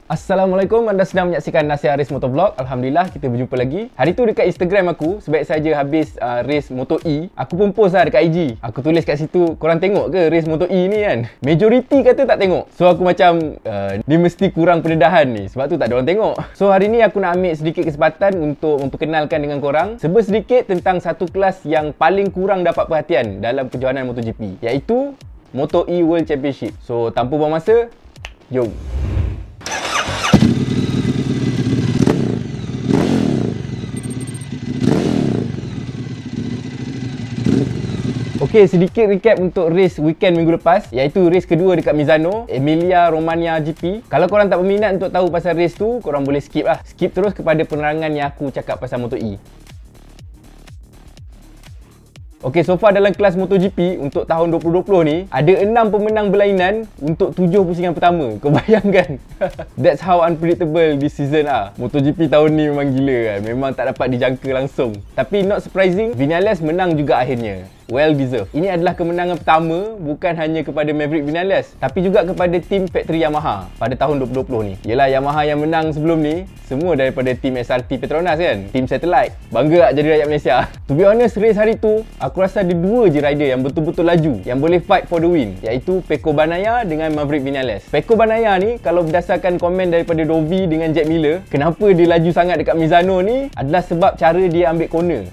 Assalamualaikum, anda sedang menyaksikan Nasihat Race Motovlog. Alhamdulillah, kita berjumpa lagi. Hari tu dekat Instagram aku, sebaik saja habis race Moto E, aku pun post lah dekat IG. Aku tulis kat situ, korang tengok ke race Moto E ni kan? Majority kata tak tengok. So aku macam, ni mesti kurang pendedahan ni, sebab tu tak ada orang tengok. So hari ni aku nak ambil sedikit kesempatan untuk memperkenalkan dengan korang sedikit tentang satu kelas yang paling kurang dapat perhatian dalam kejohanan MotoGP, iaitu Moto E World Championship. So tanpa buang masa, jom. Okey, sedikit recap untuk race weekend minggu lepas, iaitu race kedua dekat Misano, Emilia Romagna GP. Kalau korang tak berminat untuk tahu pasal race tu, korang boleh skip lah. Skip terus kepada penerangan yang aku cakap pasal Moto E. Okey, so far dalam kelas MotoGP untuk tahun 2020 ni, ada 6 pemenang berlainan untuk 7 pusingan pertama. Kau bayangkan. That's how unpredictable this season lah. MotoGP tahun ni memang gila kan. Memang tak dapat dijangka langsung. Tapi not surprising, Vinales menang juga akhirnya. Well deserved. Ini adalah kemenangan pertama bukan hanya kepada Maverick Vinales, tapi juga kepada tim factory Yamaha pada tahun 2020 ni. Yelah, Yamaha yang menang sebelum ni semua daripada tim SRT Petronas kan, tim satellite. Bangga tak jadi rakyat Malaysia. To be honest, race hari tu aku rasa ada dua je rider yang betul-betul laju, yang boleh fight for the win, iaitu Pecco Bagnaia dengan Maverick Vinales. Pecco Bagnaia ni, kalau berdasarkan komen daripada Dovi dengan Jack Miller, kenapa dia laju sangat dekat Misano ni adalah sebab cara dia ambil corner.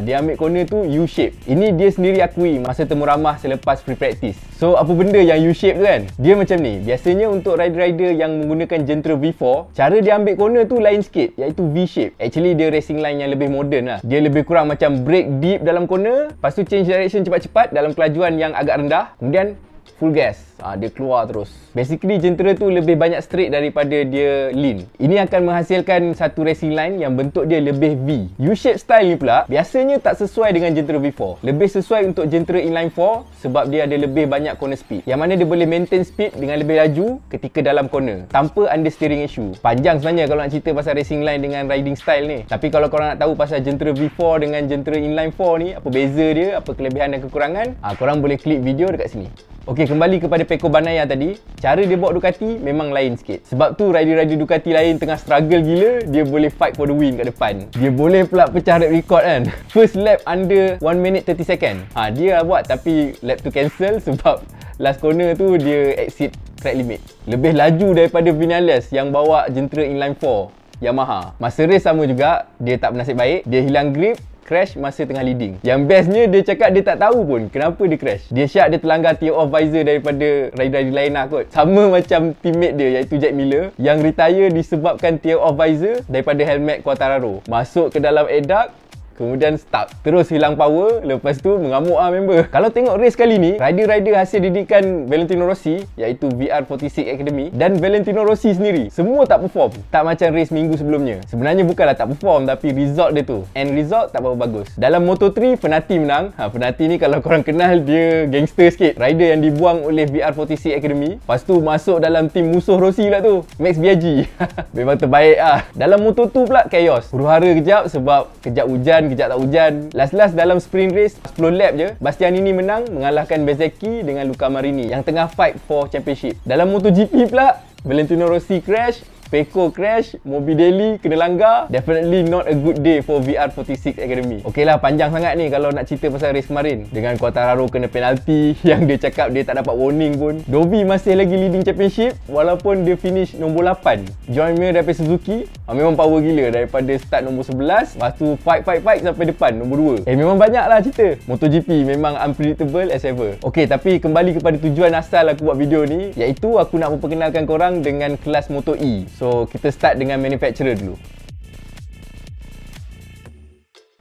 Dia ambil corner tu U-shape. Ini dia sendiri akui masa temu ramah selepas free practice. So, apa benda yang U-shape tu kan? Dia macam ni. Biasanya untuk rider-rider yang menggunakan Gentra V4, cara dia ambil corner tu lain sikit, iaitu V-shape. Actually, dia racing line yang lebih modern lah. Dia lebih kurang macam brake deep dalam corner, lepas tu change direction cepat-cepat dalam kelajuan yang agak rendah, kemudian full gas. Dia keluar terus. Basically, Gentra tu lebih banyak straight daripada dia lean. Ini akan menghasilkan satu racing line yang bentuk dia lebih V. U-shape style ni pula biasanya tak sesuai dengan Gentra V4. Lebih sesuai untuk Gentra Inline 4 sebab dia ada lebih banyak corner speed, yang mana dia boleh maintain speed dengan lebih laju ketika dalam corner tanpa understeering issue. Panjang sebenarnya kalau nak cerita pasal racing line dengan riding style ni. Tapi kalau korang nak tahu pasal Gentra V4 dengan Gentra Inline 4 ni, apa beza dia, apa kelebihan dan kekurangan, korang boleh klik video dekat sini. Okey, kembali kepada Pecco Bagnaia tadi. Cara dia bawa Ducati memang lain sikit. Sebab tu rider-rider Ducati lain tengah struggle gila, dia boleh fight for the win kat depan. Dia boleh pula pecah lap record kan. First lap under 1 minute 30 second. Dia buat tapi lap tu cancel sebab last corner tu dia exceed track limit. Lebih laju daripada Vinales yang bawa Gentra Inline 4 Yamaha. Masa race sama juga, dia tak bernasib baik. Dia hilang grip, crash masa tengah leading. Yang bestnya, dia cakap dia tak tahu pun kenapa dia crash. Dia syak dia terlanggar tear off visor daripada rider-rider lain lah kot. Sama macam teammate dia iaitu Jack Miller yang retire disebabkan tear off visor daripada helmet Quartararo. Masuk ke dalam air duct, kemudian stuck. Terus hilang power, lepas tu mengamuk member. Kalau tengok race kali ni, rider-rider hasil didikan Valentino Rossi, iaitu VR46 Academy, dan Valentino Rossi sendiri, semua tak perform. Tak macam race minggu sebelumnya. Sebenarnya bukanlah tak perform, tapi result dia tu, end result tak berapa bagus. Dalam Moto3, Fenati menang. Fenati ni kalau korang kenal, dia gangster sikit. Rider yang dibuang oleh VR46 Academy. Lepas tu masuk dalam tim musuh Rossi lah tu, Max Biaggi. Memang terbaik lah. Dalam Moto2 pula, chaos. Huru-hara kejap sebab kejap hujan, kejap tak hujan. Last dalam sprint race 10 lap je, Bastianini menang mengalahkan Bezzecchi dengan Luca Marini yang tengah fight for championship. Dalam MotoGP pula, Valentino Rossi crash, Pecco crash, Morbidelli kena langgar. Definitely not a good day for VR46 Academy. Okey lah, panjang sangat ni kalau nak cerita pasal race kemarin. Dengan Quartararo kena penalti yang dia cakap dia tak dapat warning pun. Dovi masih lagi leading championship walaupun dia finish nombor 8. Join Mir daripada Suzuki, memang power gila daripada start nombor 11. Lepas tu fight sampai depan nombor 2. Memang banyak lah cerita. MotoGP memang unpredictable as ever. Okey, tapi kembali kepada tujuan asal aku buat video ni, iaitu aku nak memperkenalkan korang dengan kelas Moto E. So, kita start dengan manufacturer dulu.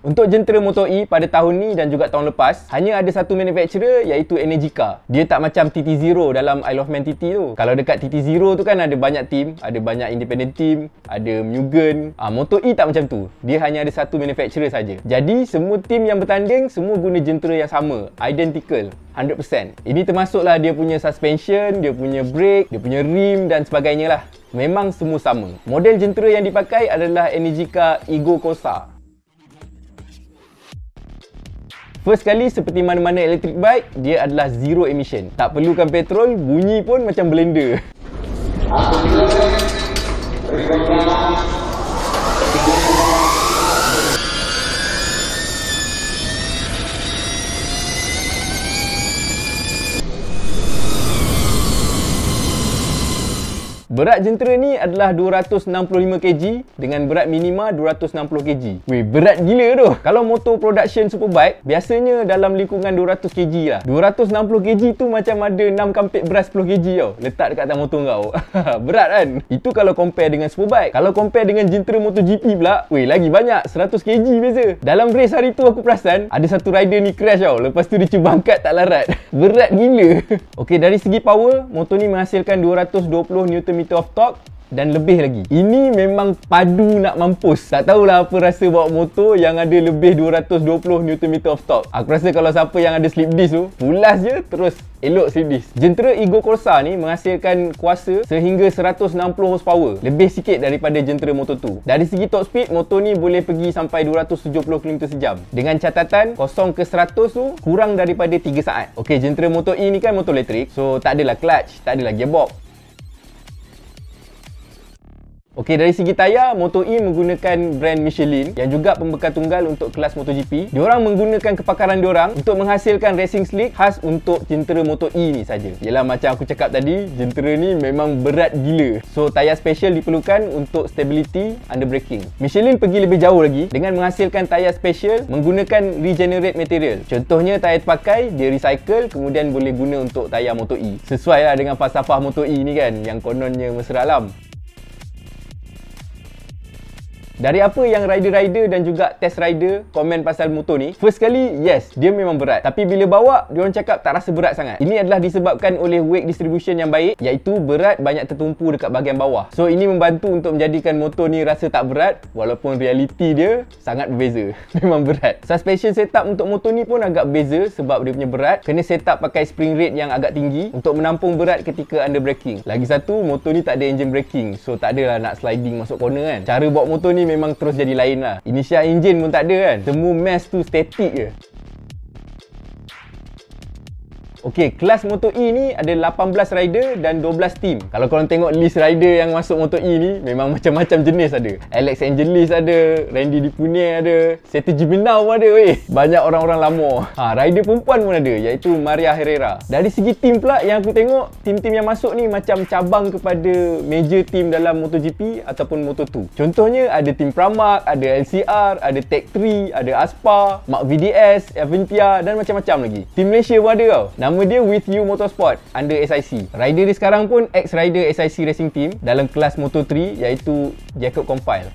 Untuk Gentra Moto E pada tahun ni dan juga tahun lepas, hanya ada satu manufacturer iaitu Energica. Dia tak macam TT0 dalam Isle of Man TT tu. Kalau dekat TT0 tu kan ada banyak team, ada banyak independent team, ada Mugen. Moto E tak macam tu. Dia hanya ada satu manufacturer saja. Jadi semua team yang bertanding semua guna Gentra yang sama, identical, 100%. Ini termasuklah dia punya suspension, dia punya brake, dia punya rim dan sebagainya lah. Memang semua sama. Model Gentra yang dipakai adalah Energica Ego Corsa. First kali, seperti mana-mana electric bike, dia adalah zero emission. Tak perlukan petrol, bunyi pun macam blender. Berat jentera ni adalah 265kg dengan berat minima 260kg. Weh, berat gila tu. Kalau motor production superbike, biasanya dalam lingkungan 200kg lah. 260kg tu macam ada 6 kampit beras 10kg tau, letak dekat atas motor kau. Berat kan? Itu kalau compare dengan superbike. Kalau compare dengan jentera MotoGP pula, weh, lagi banyak, 100kg beza. Dalam race hari tu aku perasan ada satu rider ni crash tau. Lepas tu dia cuba angkat tak larat. Berat gila. Okey, dari segi power, motor ni menghasilkan 220 Nm of torque dan lebih lagi. Ini memang padu nak mampus. Tak tahulah apa rasa bawa motor yang ada lebih 220 Nm of torque. Aku rasa kalau siapa yang ada slip disc tu, pulas je terus elok slip disc. Jentera Ego Corsa ni menghasilkan kuasa sehingga 160 horsepower, lebih sikit daripada jentera Moto2. Dari segi top speed, motor ni boleh pergi sampai 270 km sejam. Dengan catatan 0 ke 100 tu kurang daripada 3 saat. Okey, jentera Moto E ni kan motor elektrik, so tak adalah clutch, tak adalah gearbox. Okey, dari segi tayar, Moto E menggunakan brand Michelin yang juga pembekal tunggal untuk kelas MotoGP. Diorang menggunakan kepakaran diorang untuk menghasilkan racing slick khas untuk jentera Moto E ni saja. Yalah, macam aku cakap tadi, jentera ni memang berat gila. So, tayar special diperlukan untuk stability under braking. Michelin pergi lebih jauh lagi dengan menghasilkan tayar special menggunakan regenerate material. Contohnya, tayar terpakai, dia recycle, kemudian boleh guna untuk tayar Moto E. Sesuai lah dengan falsafah Moto E ni kan, yang kononnya mesra alam. Dari apa yang rider-rider dan juga test rider komen pasal motor ni, first kali, yes, dia memang berat. Tapi bila bawa, diorang cakap tak rasa berat sangat. Ini adalah disebabkan oleh weight distribution yang baik, iaitu berat banyak tertumpu dekat bahagian bawah. So, ini membantu untuk menjadikan motor ni rasa tak berat, walaupun realiti dia sangat berbeza. Memang berat. Suspension setup untuk motor ni pun agak beza sebab dia punya berat. Kena setup pakai spring rate yang agak tinggi untuk menampung berat ketika under braking. Lagi satu, motor ni tak ada engine braking. So, tak adalah nak sliding masuk corner kan. Cara bawa motor ni memang terus jadi lain lah. Initial engine pun tak ada kan. Semua mesh tu static je. Okey, kelas Moto E ni ada 18 rider dan 12 team. Kalau korang tengok list rider yang masuk Moto E ni, memang macam-macam jenis ada. Alex Angelis ada, Randy Dipune ada, Setu Gibernau pun ada weh. Banyak orang-orang lama. Rider perempuan pun ada, iaitu Maria Herrera. Dari segi team pula yang aku tengok, tim-tim yang masuk ni macam cabang kepada major team dalam MotoGP ataupun Moto2. Contohnya ada tim Pramac, ada LCR, ada Tech 3, ada Aspa, Mark VDS, Aventia dan macam-macam lagi. Tim Malaysia pun ada tau. Nama dia With You Motorsport under SIC. Rider dia sekarang pun ex-rider SIC Racing Team dalam kelas Moto3 iaitu Jacob Compile.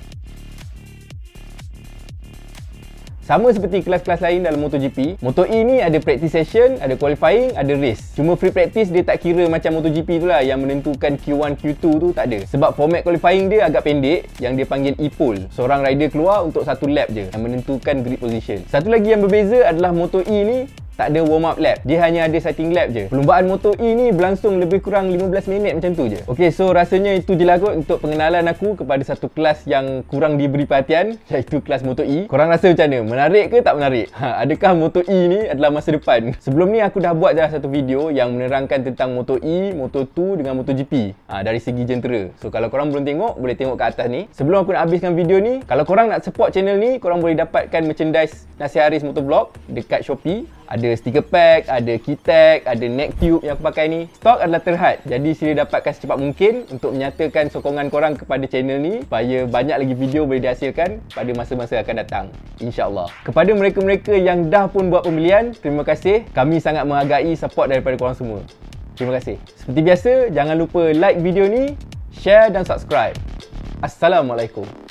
Sama seperti kelas-kelas lain dalam MotoGP, Moto E ni ada practice session, ada qualifying, ada race. Cuma free practice dia tak kira macam MotoGP tu lah yang menentukan Q1, Q2 tu tak ada. Sebab format qualifying dia agak pendek yang dia panggil e-pole. Seorang rider keluar untuk satu lap je yang menentukan grid position. Satu lagi yang berbeza adalah Moto E ni tak ada warm up lap. Dia hanya ada setting lap je. Perlumbaan Moto E ni berlangsung lebih kurang 15 minit macam tu je. Okey, so rasanya itu je lah kot untuk pengenalan aku kepada satu kelas yang kurang diberi perhatian, iaitu kelas Moto E. Korang rasa macam mana? Menarik ke tak menarik? Adakah Moto E ni adalah masa depan? Sebelum ni aku dah buat dah satu video yang menerangkan tentang Moto E, Moto2 dengan MotoGP dari segi jentera. So kalau korang belum tengok, boleh tengok kat atas ni. Sebelum aku nak habiskan video ni, kalau korang nak support channel ni, korang boleh dapatkan merchandise Nasi Haris Motovlog dekat Shopee. Ada sticker pack, ada key tag, ada neck tube yang aku pakai ni. Stok adalah terhad, jadi sila dapatkan secepat mungkin untuk menyatakan sokongan korang kepada channel ni supaya banyak lagi video boleh dihasilkan pada masa-masa akan datang, InsyaAllah. Kepada mereka-mereka yang dah pun buat pembelian, terima kasih. Kami sangat menghargai support daripada korang semua. Terima kasih. Seperti biasa, jangan lupa like video ni, share dan subscribe. Assalamualaikum.